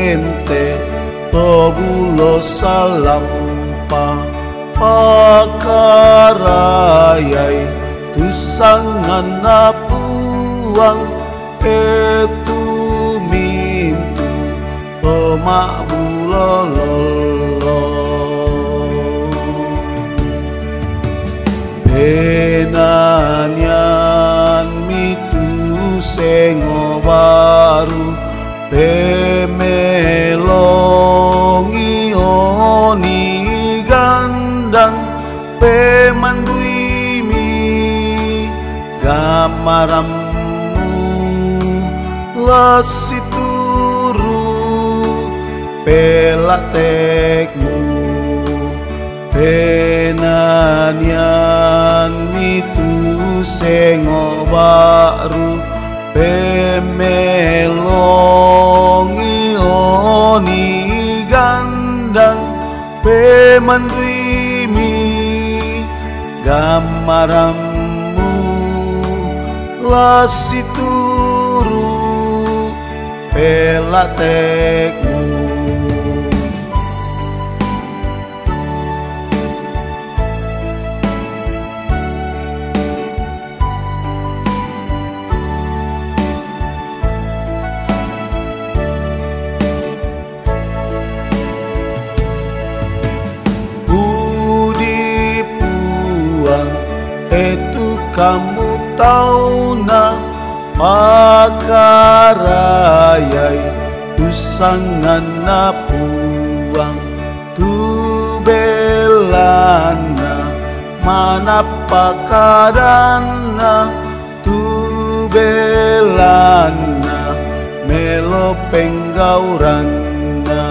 ente tobulo salampa pakarayai tusangan napuang etu mintu tomak bulololo benanyan mitu sengo baru pemelongi oni gandang pemanduimi gamaramu lasituru pelatekmu penanyan mitu sengo baru pemelongi oni gandang pemanduimi gamaramu lasituru pelatekmu itu kamu tahu na makarayai tusangan na puang tu belana mana pakadana tu belana melo penggauranna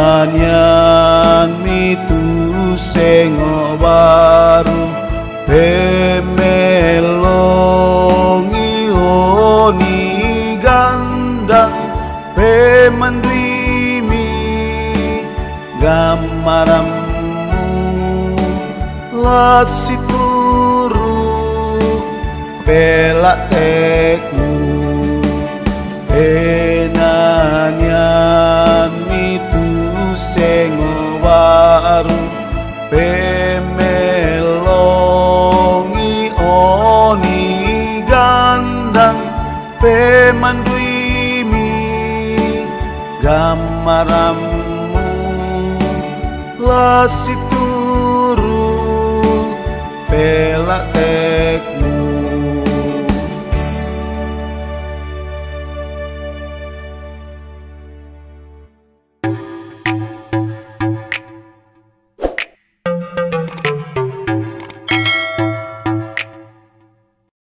penanyan mitu sengo baru pemelongi oni gandang pemanduimi gamaramu lasituru pelatekmu penanyan mitu sengo baru pemelongi oni gandang pemanduimi gamaramu lasituru